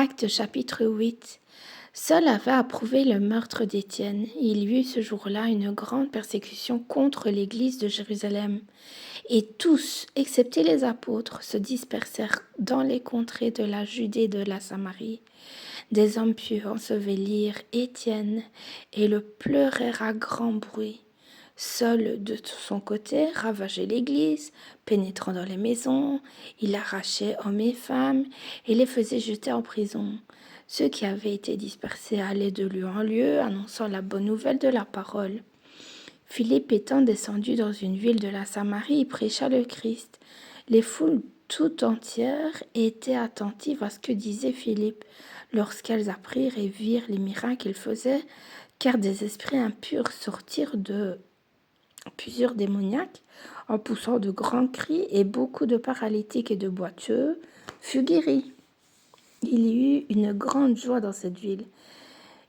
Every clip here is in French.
Actes chapitre 8. Saul avait approuvé le meurtre d'Étienne. Il y eut ce jour-là une grande persécution contre l'église de Jérusalem. Et tous, excepté les apôtres, se dispersèrent dans les contrées de la Judée et de la Samarie. Des hommes pieux ensevelirent Étienne et le pleurèrent à grand bruit. Saul, de son côté, ravageait l'église, pénétrant dans les maisons, il arrachait hommes et femmes et les faisait jeter en prison. Ceux qui avaient été dispersés allaient de lieu en lieu, annonçant la bonne nouvelle de la parole. Philippe étant descendu dans une ville de la Samarie, y prêcha le Christ. Les foules tout entières étaient attentives à ce que disait Philippe, lorsqu'elles apprirent et virent les miracles qu'il faisait, car des esprits impurs sortirent de plusieurs démoniaques, en poussant de grands cris, et beaucoup de paralytiques et de boiteux furent guéris. Il y eut une grande joie dans cette ville.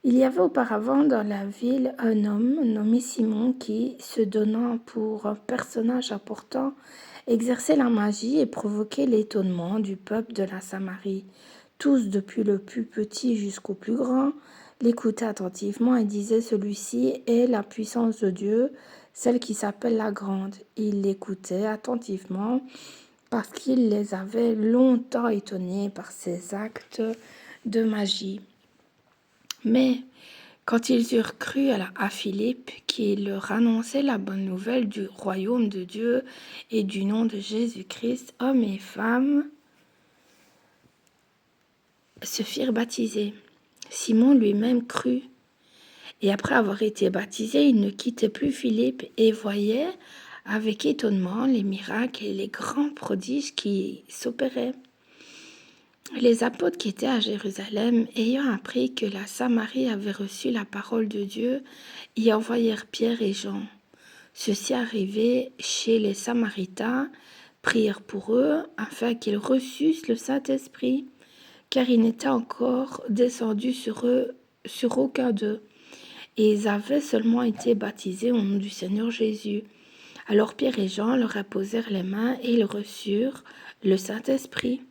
Il y avait auparavant dans la ville un homme nommé Simon qui, se donnant pour un personnage important, exerçait la magie et provoquait l'étonnement du peuple de la Samarie. Tous, depuis le plus petit jusqu'au plus grand, l'écoutaient attentivement et disaient: celui-ci est la puissance de Dieu, celle qui s'appelle la grande. Ils l'écoutaient attentivement parce qu'il les avait longtemps étonnés par ses actes de magie. Mais quand ils eurent cru à Philippe, qui leur annonçait la bonne nouvelle du royaume de Dieu et du nom de Jésus-Christ, hommes et femmes se firent baptiser. Simon lui-même crut. Et après avoir été baptisé, il ne quittait plus Philippe et voyait avec étonnement les miracles et les grands prodiges qui s'opéraient. Les apôtres qui étaient à Jérusalem, ayant appris que la Samarie avait reçu la parole de Dieu, y envoyèrent Pierre et Jean. Ceux-ci arrivés chez les Samaritains, prièrent pour eux afin qu'ils reçussent le Saint-Esprit, car il n'était encore descendu sur aucun d'eux. Et ils avaient seulement été baptisés au nom du Seigneur Jésus. Alors Pierre et Jean leur imposèrent les mains et ils reçurent le Saint-Esprit.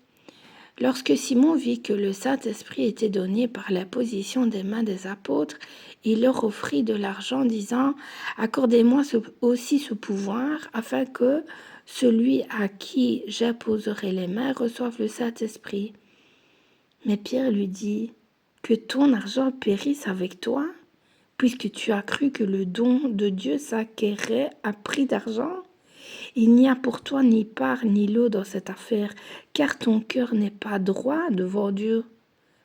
Lorsque Simon vit que le Saint-Esprit était donné par l'imposition des mains des apôtres, il leur offrit de l'argent, disant: « Accordez-moi aussi ce pouvoir, afin que celui à qui j'imposerai les mains reçoive le Saint-Esprit. » Mais Pierre lui dit: « Que ton argent périsse avec toi, puisque tu as cru que le don de Dieu s'acquérait à prix d'argent. Il n'y a pour toi ni part ni lot dans cette affaire, car ton cœur n'est pas droit devant Dieu.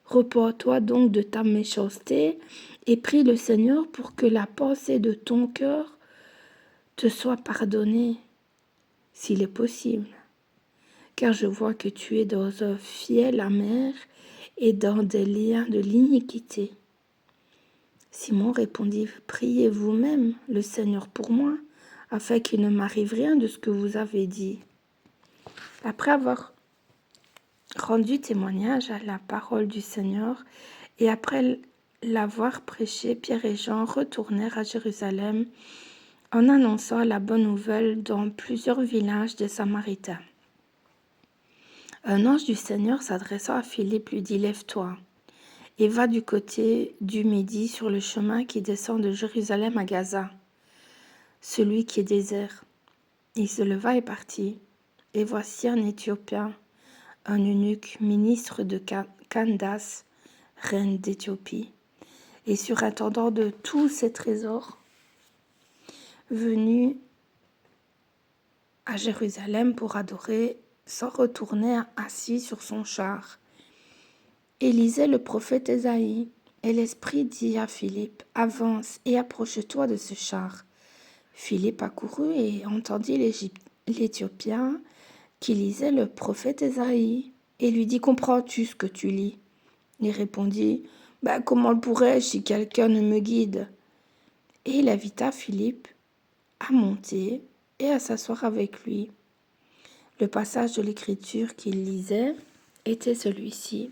Repens-toi donc de ta méchanceté et prie le Seigneur pour que la pensée de ton cœur te soit pardonnée, s'il est possible. Car je vois que tu es dans un fiel amer et dans des liens de l'iniquité. » Simon répondit: « Priez vous-même le Seigneur pour moi, afin qu'il ne m'arrive rien de ce que vous avez dit. » Après avoir rendu témoignage à la parole du Seigneur et après l'avoir prêché, Pierre et Jean retournèrent à Jérusalem en annonçant la bonne nouvelle dans plusieurs villages des Samaritains. Un ange du Seigneur s'adressant à Philippe lui dit: « Lève-toi et va du côté du Midi sur le chemin qui descend de Jérusalem à Gaza, celui qui est désert. » Il se leva et partit. Et voici un Éthiopien, un eunuque, ministre de Candace, reine d'Éthiopie, et surintendant de tous ses trésors, venu à Jérusalem pour adorer, s'en retournait assis sur son char et lisait le prophète Ésaïe. Et l'Esprit dit à Philippe: « Avance et approche-toi de ce char. » Philippe accourut et entendit l'Éthiopien qui lisait le prophète Ésaïe et lui dit: « Comprends-tu ce que tu lis ?» Il répondit: « Comment le pourrais-je si quelqu'un ne me guide ?» Et il invita Philippe à monter et à s'asseoir avec lui. Le passage de l'Écriture qu'il lisait était celui-ci.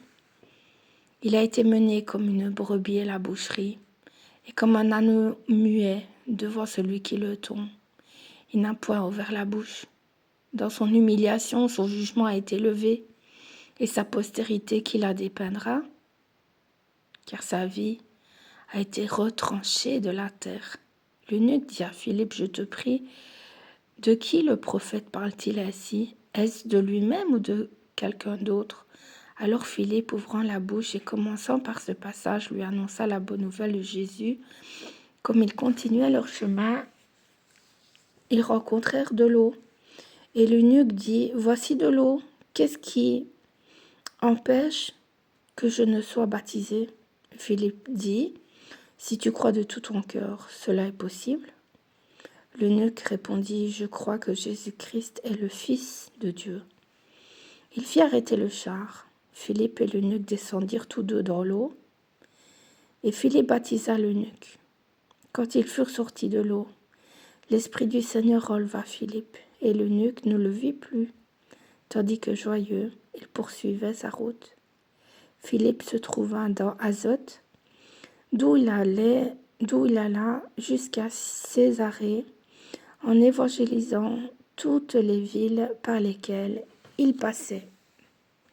« Il a été mené comme une brebis à la boucherie, et comme un agneau muet devant celui qui le tond. Il n'a point ouvert la bouche. Dans son humiliation, son jugement a été levé, et sa postérité qui la dépeindra. car sa vie a été retranchée de la terre. L'eunuque dit à Philippe, je te prie, de qui le prophète parle-t-il ainsi? Est-ce de lui-même ou de quelqu'un d'autre? Alors Philippe, ouvrant la bouche et commençant par ce passage, lui annonça la bonne nouvelle de Jésus. Comme ils continuaient leur chemin, ils rencontrèrent de l'eau. Et l'eunuque dit, voici de l'eau, qu'est-ce qui empêche que je ne sois baptisé? Philippe dit, si tu crois de tout ton cœur, cela est possible. L'eunuque répondit, je crois que Jésus-Christ est le Fils de Dieu. Il fit arrêter le char. Philippe et l'eunuque descendirent tous deux dans l'eau, et Philippe baptisa l'eunuque. Quand ils furent sortis de l'eau, l'Esprit du Seigneur releva Philippe, et l'eunuque ne le vit plus, tandis que joyeux, il poursuivait sa route. Philippe se trouva dans Azote, d'où il alla jusqu'à Césarée, en évangélisant toutes les villes par lesquelles il passait.